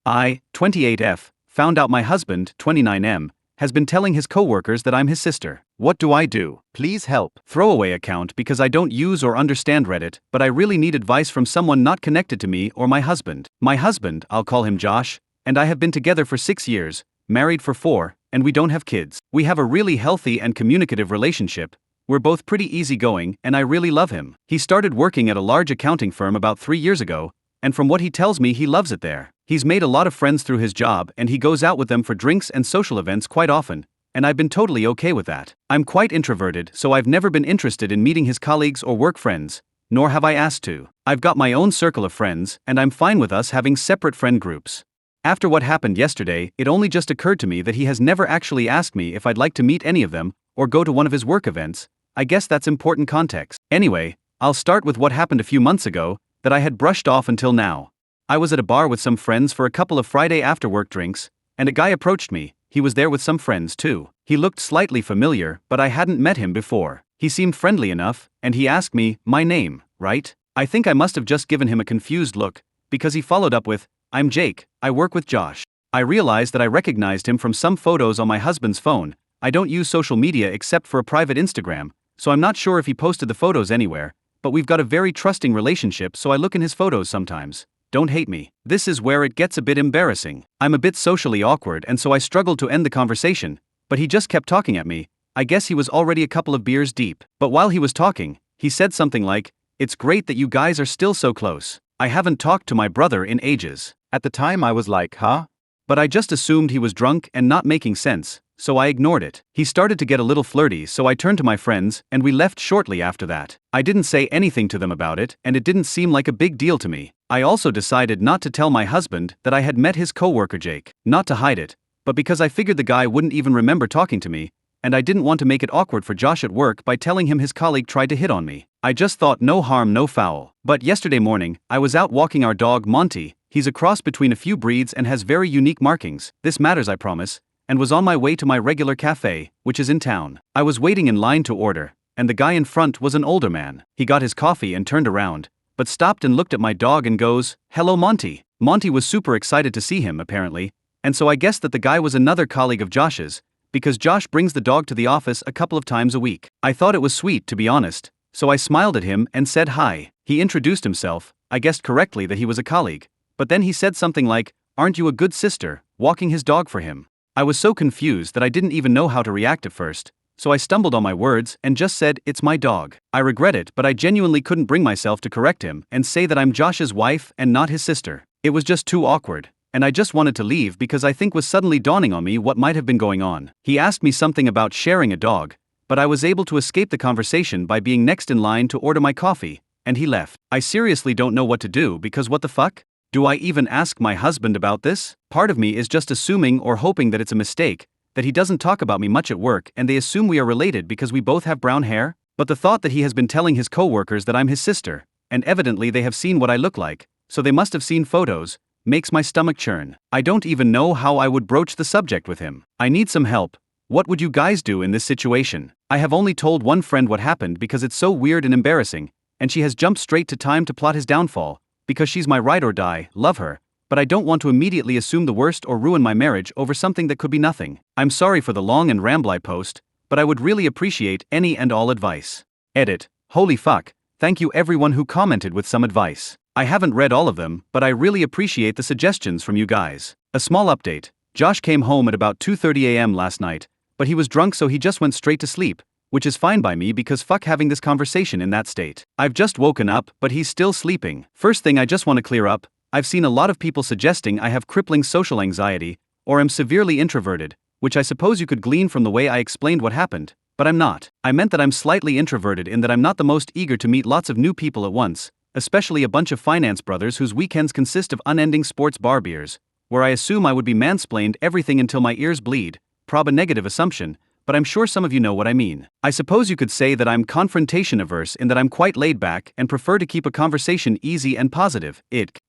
I, 28F, found out my husband, 29M, has been telling his coworkers that I'm his sister. What do I do? Please help. Throwaway account because I don't use or understand Reddit, but I really need advice from someone not connected to me or my husband. My husband, I'll call him Josh, and I have been together for 6 years, married for 4, and we don't have kids. We have a really healthy and communicative relationship. We're both pretty easygoing, and I really love him. He started working at a large accounting firm about 3 years ago, and from what he tells me, he loves it there. He's made a lot of friends through his job, and he goes out with them for drinks and social events quite often, and I've been totally okay with that. I'm quite introverted, so I've never been interested in meeting his colleagues or work friends, nor have I asked to. I've got my own circle of friends, and I'm fine with us having separate friend groups. After what happened yesterday, it only just occurred to me that he has never actually asked me if I'd like to meet any of them, or go to one of his work events. I guess that's important context. Anyway, I'll start with what happened a few months ago, that I had brushed off until now. I was at a bar with some friends for a couple of Friday after-work drinks, and a guy approached me. He was there with some friends too. He looked slightly familiar, but I hadn't met him before. He seemed friendly enough, and he asked me, my name, right? I think I must have just given him a confused look, because he followed up with, I'm Jake, I work with Josh. I realized that I recognized him from some photos on my husband's phone. I don't use social media except for a private Instagram, so I'm not sure if he posted the photos anywhere, but we've got a very trusting relationship, so I look in his photos sometimes. Don't hate me. This is where it gets a bit embarrassing. I'm a bit socially awkward, and so I struggled to end the conversation, but he just kept talking at me. I guess he was already a couple of beers deep. But while he was talking, he said something like, it's great that you guys are still so close. I haven't talked to my brother in ages. At the time I was like, huh? But I just assumed he was drunk and not making sense, so I ignored it. He started to get a little flirty, so I turned to my friends, and we left shortly after that. I didn't say anything to them about it, and it didn't seem like a big deal to me. I also decided not to tell my husband that I had met his coworker Jake, not to hide it, but because I figured the guy wouldn't even remember talking to me, and I didn't want to make it awkward for Josh at work by telling him his colleague tried to hit on me. I just thought no harm no foul. But yesterday morning, I was out walking our dog Monty. He's a cross between a few breeds and has very unique markings. This matters, I promise. And was on my way to my regular cafe, which is in town. I was waiting in line to order, and the guy in front was an older man. He got his coffee and turned around, but stopped and looked at my dog and goes, hello Monty. Monty was super excited to see him apparently, and so I guessed that the guy was another colleague of Josh's, because Josh brings the dog to the office a couple of times a week. I thought it was sweet, to be honest, so I smiled at him and said hi. He introduced himself. I guessed correctly that he was a colleague, but then he said something like, aren't you a good sister, walking his dog for him? I was so confused that I didn't even know how to react at first, so I stumbled on my words and just said, it's my dog. I regret it, but I genuinely couldn't bring myself to correct him and say that I'm Josh's wife and not his sister. It was just too awkward, and I just wanted to leave because I think was suddenly dawning on me what might have been going on. He asked me something about sharing a dog, but I was able to escape the conversation by being next in line to order my coffee, and he left. I seriously don't know what to do because what the fuck? Do I even ask my husband about this? Part of me is just assuming or hoping that it's a mistake, that he doesn't talk about me much at work and they assume we are related because we both have brown hair, but the thought that he has been telling his coworkers that I'm his sister, and evidently they have seen what I look like, so they must have seen photos, makes my stomach churn. I don't even know how I would broach the subject with him. I need some help. What would you guys do in this situation? I have only told one friend what happened because it's so weird and embarrassing, and she has jumped straight to time to plot his downfall, because she's my ride or die, love her, but I don't want to immediately assume the worst or ruin my marriage over something that could be nothing. I'm sorry for the long and rambly post, but I would really appreciate any and all advice. Edit. Holy fuck, thank you everyone who commented with some advice. I haven't read all of them, but I really appreciate the suggestions from you guys. A small update. Josh came home at about 2:30 a.m. last night, but he was drunk so he just went straight to sleep, which is fine by me because fuck having this conversation in that state. I've just woken up, but he's still sleeping. First thing I just want to clear up, I've seen a lot of people suggesting I have crippling social anxiety, or am severely introverted, which I suppose you could glean from the way I explained what happened, but I'm not. I meant that I'm slightly introverted in that I'm not the most eager to meet lots of new people at once, especially a bunch of finance brothers whose weekends consist of unending sports bar beers, where I assume I would be mansplained everything until my ears bleed, prob a negative assumption, but I'm sure some of you know what I mean. I suppose you could say that I'm confrontation averse in that I'm quite laid back and prefer to keep a conversation easy and positive.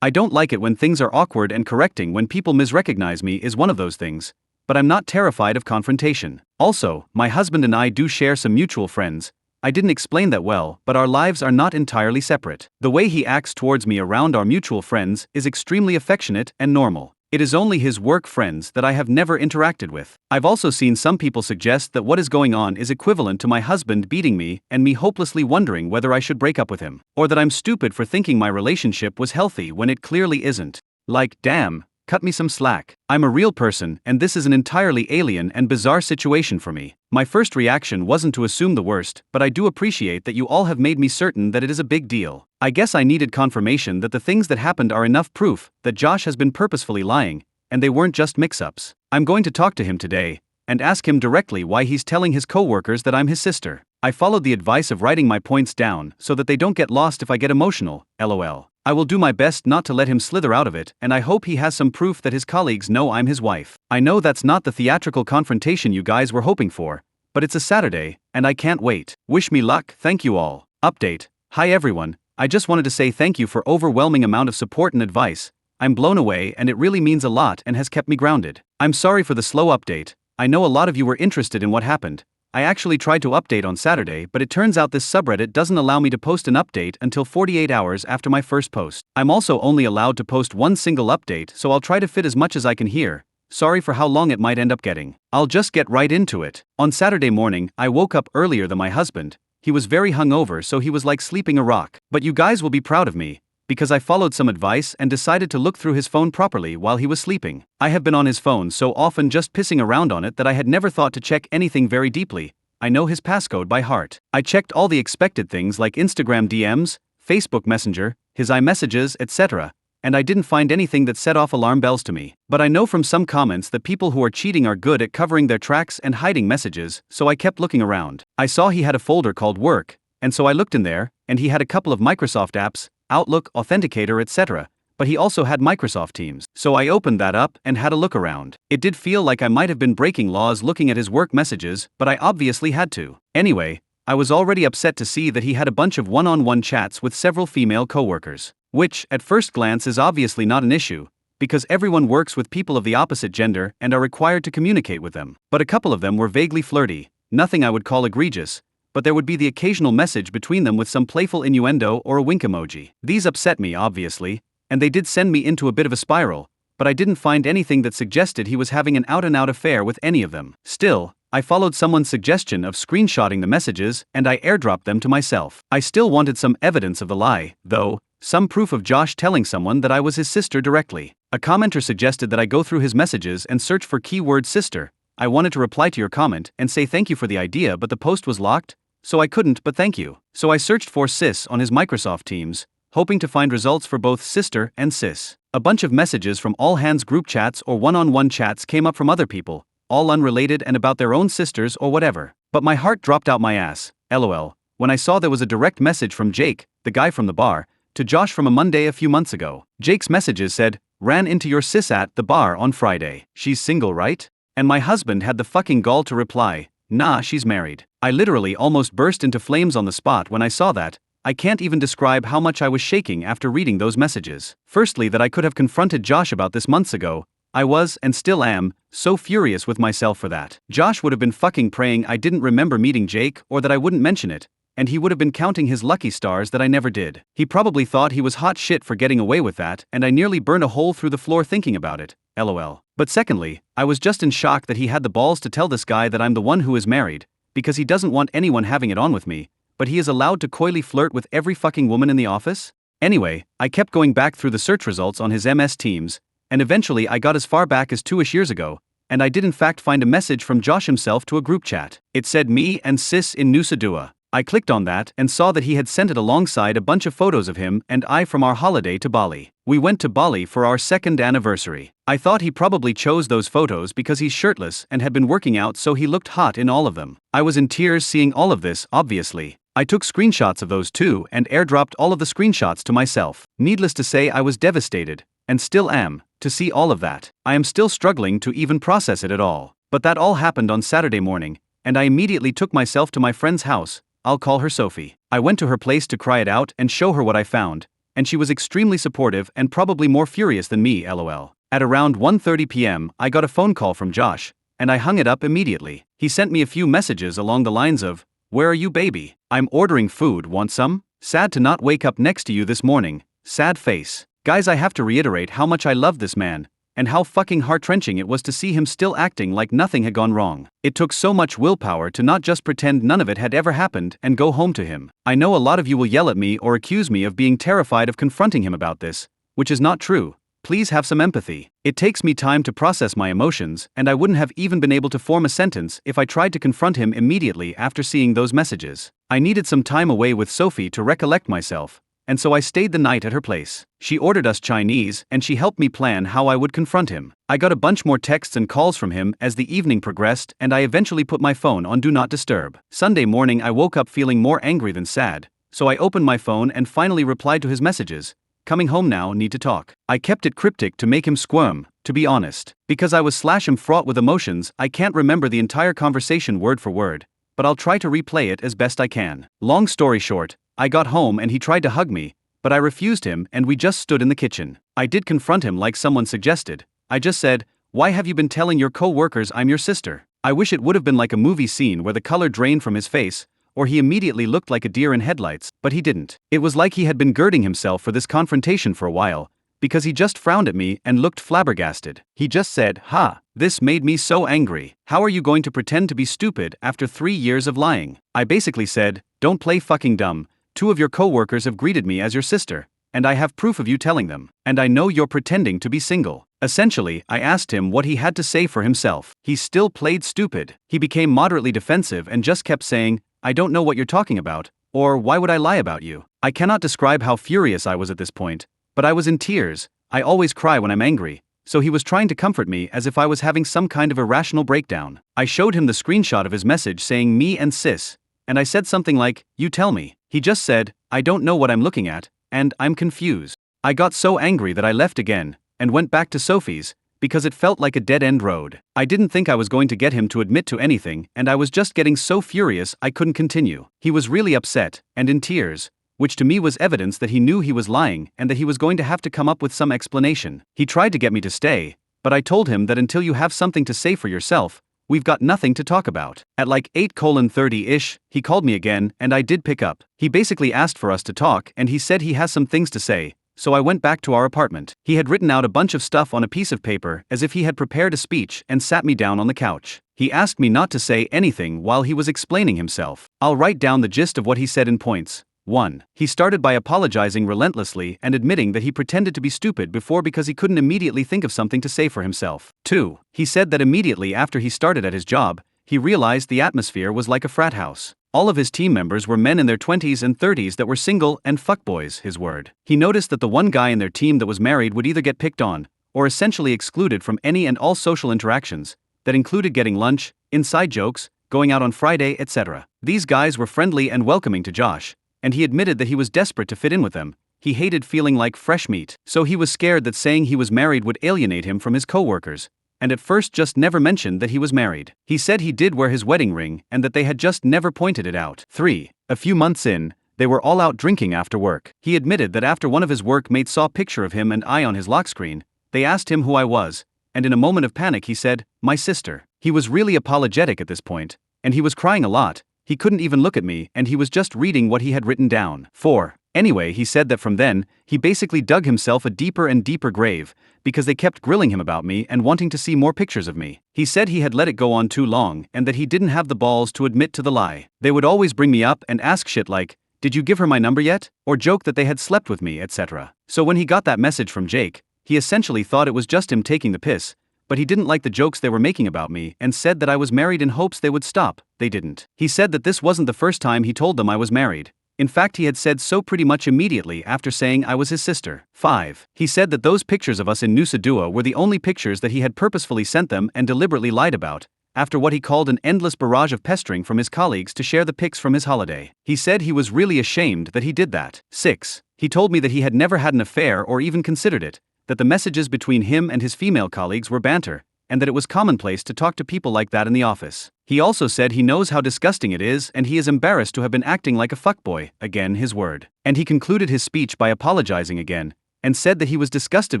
I don't like it when things are awkward, and correcting when people misrecognize me is one of those things, but I'm not terrified of confrontation. Also, my husband and I do share some mutual friends. I didn't explain that well, but our lives are not entirely separate. The way he acts towards me around our mutual friends is extremely affectionate and normal. It is only his work friends that I have never interacted with. I've also seen some people suggest that what is going on is equivalent to my husband beating me and me hopelessly wondering whether I should break up with him, or that I'm stupid for thinking my relationship was healthy when it clearly isn't. Like, damn, cut me some slack. I'm a real person and this is an entirely alien and bizarre situation for me. My first reaction wasn't to assume the worst, but I do appreciate that you all have made me certain that it is a big deal. I guess I needed confirmation that the things that happened are enough proof that Josh has been purposefully lying, and they weren't just mix-ups. I'm going to talk to him today and ask him directly why he's telling his coworkers that I'm his sister. I followed the advice of writing my points down so that they don't get lost if I get emotional, lol. I will do my best not to let him slither out of it, and I hope he has some proof that his colleagues know I'm his wife. I know that's not the theatrical confrontation you guys were hoping for, but it's a Saturday, and I can't wait. Wish me luck, thank you all. Update. Hi everyone, I just wanted to say thank you for overwhelming amount of support and advice. I'm blown away and it really means a lot and has kept me grounded. I'm sorry for the slow update. I know a lot of you were interested in what happened. I actually tried to update on Saturday, but it turns out this subreddit doesn't allow me to post an update until 48 hours after my first post. I'm also only allowed to post one single update, so I'll try to fit as much as I can here. Sorry for how long it might end up getting. I'll just get right into it. On Saturday morning, I woke up earlier than my husband. He was very hungover, so he was like sleeping a rock. But you guys will be proud of me, because I followed some advice and decided to look through his phone properly while he was sleeping. I have been on his phone so often just pissing around on it that I had never thought to check anything very deeply. I know his passcode by heart. I checked all the expected things like Instagram DMs, Facebook Messenger, his iMessages, etc., and I didn't find anything that set off alarm bells to me. But I know from some comments that people who are cheating are good at covering their tracks and hiding messages, so I kept looking around. I saw he had a folder called Work, and so I looked in there, and he had a couple of Microsoft apps, Outlook, Authenticator, etc., but he also had Microsoft Teams. So I opened that up and had a look around. It did feel like I might have been breaking laws looking at his work messages, but I obviously had to. Anyway, I was already upset to see that he had a bunch of one-on-one chats with several female coworkers, which, at first glance, is obviously not an issue, because everyone works with people of the opposite gender and are required to communicate with them. But a couple of them were vaguely flirty, nothing I would call egregious, but there would be the occasional message between them with some playful innuendo or a wink emoji. These upset me, obviously, and they did send me into a bit of a spiral, but I didn't find anything that suggested he was having an out-and-out affair with any of them. Still, I followed someone's suggestion of screenshotting the messages and I airdropped them to myself. I still wanted some evidence of the lie, though, some proof of Josh telling someone that I was his sister directly. A commenter suggested that I go through his messages and search for keyword sister. I wanted to reply to your comment and say thank you for the idea, but the post was locked, so I couldn't, but thank you. So I searched for sis on his Microsoft Teams, hoping to find results for both sister and sis. A bunch of messages from all hands group chats or one-on-one chats came up from other people, all unrelated and about their own sisters or whatever. But my heart dropped out my ass, lol, when I saw there was a direct message from Jake, the guy from the bar, to Josh from a Monday a few months ago. Jake's messages said, "Ran into your sis at the bar on Friday. She's single, right?" And my husband had the fucking gall to reply, "Nah, she's married." I literally almost burst into flames on the spot when I saw that. I can't even describe how much I was shaking after reading those messages. Firstly, that I could have confronted Josh about this months ago. I was, and still am, so furious with myself for that. Josh would have been fucking praying I didn't remember meeting Jake or that I wouldn't mention it, and he would have been counting his lucky stars that I never did. He probably thought he was hot shit for getting away with that, and I nearly burned a hole through the floor thinking about it, lol. But secondly, I was just in shock that he had the balls to tell this guy that I'm the one who is married, because he doesn't want anyone having it on with me, but he is allowed to coyly flirt with every fucking woman in the office? Anyway, I kept going back through the search results on his MS Teams, and eventually I got as far back as 2-ish years ago, and I did in fact find a message from Josh himself to a group chat. It said me and sis in Nusa Dua. I clicked on that and saw that he had sent it alongside a bunch of photos of him and I from our holiday to Bali. We went to Bali for our 2nd anniversary. I thought he probably chose those photos because he's shirtless and had been working out, so he looked hot in all of them. I was in tears seeing all of this, obviously. I took screenshots of those too and airdropped all of the screenshots to myself. Needless to say, I was devastated, and still am, to see all of that. I am still struggling to even process it at all. But that all happened on Saturday morning, and I immediately took myself to my friend's house. I'll call her Sophie. I went to her place to cry it out and show her what I found, and she was extremely supportive and probably more furious than me, lol. At around 1:30 p.m., I got a phone call from Josh, and I hung it up immediately. He sent me a few messages along the lines of, "Where are you, baby? I'm ordering food, want some? Sad to not wake up next to you this morning, sad face." Guys, I have to reiterate how much I love this man, and how fucking heart-wrenching it was to see him still acting like nothing had gone wrong. It took so much willpower to not just pretend none of it had ever happened and go home to him. I know a lot of you will yell at me or accuse me of being terrified of confronting him about this, which is not true. Please have some empathy. It takes me time to process my emotions, and I wouldn't have even been able to form a sentence if I tried to confront him immediately after seeing those messages. I needed some time away with Sophie to recollect myself, and so I stayed the night at her place. She ordered us Chinese, and she helped me plan how I would confront him. I got a bunch more texts and calls from him as the evening progressed, and I eventually put my phone on Do Not Disturb. Sunday morning I woke up feeling more angry than sad, so I opened my phone and finally replied to his messages. Coming home now, need to talk. I kept it cryptic to make him squirm, to be honest. Because I was fraught with emotions, I can't remember the entire conversation word for word, but I'll try to replay it as best I can. Long story short, I got home and he tried to hug me, but I refused him and we just stood in the kitchen. I did confront him like someone suggested. I just said, "Why have you been telling your co-workers I'm your sister?" I wish it would have been like a movie scene where the color drained from his face, or he immediately looked like a deer in headlights, but he didn't. It was like he had been girding himself for this confrontation for a while, because he just frowned at me and looked flabbergasted. He just said, "Ha, this made me so angry. How are you going to pretend to be stupid after 3 years of lying?" I basically said, "Don't play fucking dumb. 2 of your co-workers have greeted me as your sister, and I have proof of you telling them, and I know you're pretending to be single." Essentially, I asked him what he had to say for himself. He still played stupid. He became moderately defensive and just kept saying, "I don't know what you're talking about," or "Why would I lie about you?" I cannot describe how furious I was at this point, but I was in tears. I always cry when I'm angry, so he was trying to comfort me as if I was having some kind of irrational breakdown. I showed him the screenshot of his message saying "me and sis," and I said something like, "You tell me." He just said, "I don't know what I'm looking at, and I'm confused." I got so angry that I left again, and went back to Sophie's, because it felt like a dead-end road. I didn't think I was going to get him to admit to anything, and I was just getting so furious I couldn't continue. He was really upset, and in tears, which to me was evidence that he knew he was lying and that he was going to have to come up with some explanation. He tried to get me to stay, but I told him that until you have something to say for yourself, we've got nothing to talk about. At like 8:30-ish, he called me again, and I did pick up. He basically asked for us to talk, and he said he has some things to say, so I went back to our apartment. He had written out a bunch of stuff on a piece of paper as if he had prepared a speech and sat me down on the couch. He asked me not to say anything while he was explaining himself. I'll write down the gist of what he said in points. 1. He started by apologizing relentlessly and admitting that he pretended to be stupid before because he couldn't immediately think of something to say for himself. 2. He said that immediately after he started at his job, he realized the atmosphere was like a frat house. All of his team members were men in their 20s and 30s that were single and fuckboys, his word. He noticed that the one guy in their team that was married would either get picked on, or essentially excluded from any and all social interactions, that included getting lunch, inside jokes, going out on Friday, etc. These guys were friendly and welcoming to Josh, and he admitted that he was desperate to fit in with them. He hated feeling like fresh meat, so he was scared that saying he was married would alienate him from his coworkers, and at first just never mentioned that he was married. He said he did wear his wedding ring and that they had just never pointed it out. 3. A few months in, they were all out drinking after work. He admitted that after one of his workmates saw a picture of him and I on his lock screen, they asked him who I was, and in a moment of panic he said, "My sister." He was really apologetic at this point, and he was crying a lot. He couldn't even look at me, and he was just reading what he had written down. 4. Anyway, he said that from then, he basically dug himself a deeper and deeper grave, because they kept grilling him about me and wanting to see more pictures of me. He said he had let it go on too long and that he didn't have the balls to admit to the lie. They would always bring me up and ask shit like, "Did you give her my number yet?" or joke that they had slept with me, etc. So when he got that message from Jake, he essentially thought it was just him taking the piss, but he didn't like the jokes they were making about me and said that I was married in hopes they would stop. They didn't. He said that this wasn't the first time he told them I was married. In fact, he had said so pretty much immediately after saying I was his sister. 5. He said that those pictures of us in Nusa Dua were the only pictures that he had purposefully sent them and deliberately lied about, after what he called an endless barrage of pestering from his colleagues to share the pics from his holiday. He said he was really ashamed that he did that. 6. He told me that he had never had an affair or even considered it, that the messages between him and his female colleagues were banter, and that it was commonplace to talk to people like that in the office. He also said he knows how disgusting it is and he is embarrassed to have been acting like a fuckboy, again his word. And he concluded his speech by apologizing again, and said that he was disgusted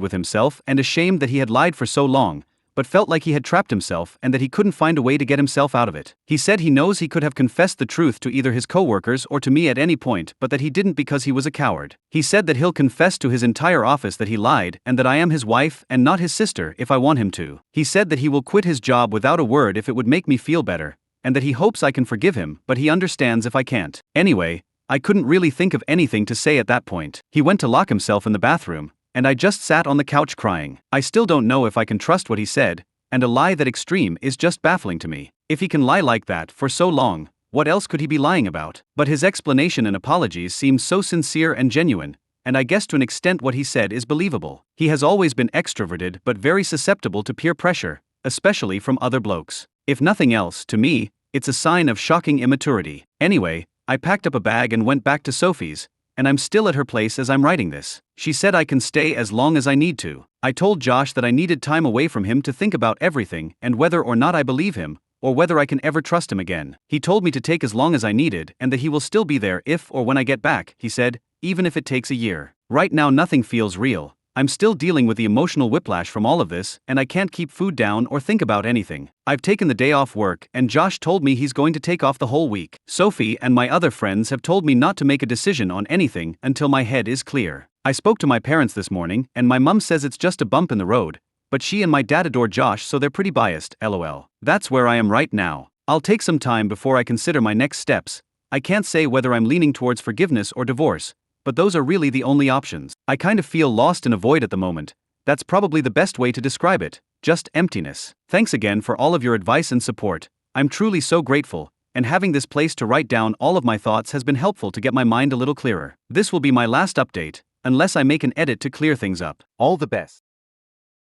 with himself and ashamed that he had lied for so long, but felt like he had trapped himself and that he couldn't find a way to get himself out of it. He said he knows he could have confessed the truth to either his coworkers or to me at any point, but that he didn't because he was a coward. He said that he'll confess to his entire office that he lied and that I am his wife and not his sister if I want him to. He said that he will quit his job without a word if it would make me feel better, and that he hopes I can forgive him, but he understands if I can't. Anyway, I couldn't really think of anything to say at that point. He went to lock himself in the bathroom, and I just sat on the couch crying. I still don't know if I can trust what he said, and a lie that extreme is just baffling to me. If he can lie like that for so long, what else could he be lying about? But his explanation and apologies seem so sincere and genuine, and I guess to an extent what he said is believable. He has always been extroverted but very susceptible to peer pressure, especially from other blokes. If nothing else, to me, it's a sign of shocking immaturity. Anyway, I packed up a bag and went back to Sophie's, and I'm still at her place as I'm writing this. She said I can stay as long as I need to. I told Josh that I needed time away from him to think about everything and whether or not I believe him, or whether I can ever trust him again. He told me to take as long as I needed and that he will still be there if or when I get back, he said, even if it takes a year. Right now nothing feels real. I'm still dealing with the emotional whiplash from all of this, and I can't keep food down or think about anything. I've taken the day off work, and Josh told me he's going to take off the whole week. Sophie and my other friends have told me not to make a decision on anything until my head is clear. I spoke to my parents this morning, and my mum says it's just a bump in the road, but she and my dad adore Josh, so they're pretty biased, lol. That's where I am right now. I'll take some time before I consider my next steps. I can't say whether I'm leaning towards forgiveness or divorce, but those are really the only options. I kind of feel lost in a void at the moment. That's probably the best way to describe it, just emptiness. Thanks again for all of your advice and support. I'm truly so grateful, and having this place to write down all of my thoughts has been helpful to get my mind a little clearer. This will be my last update, unless I make an edit to clear things up. All the best.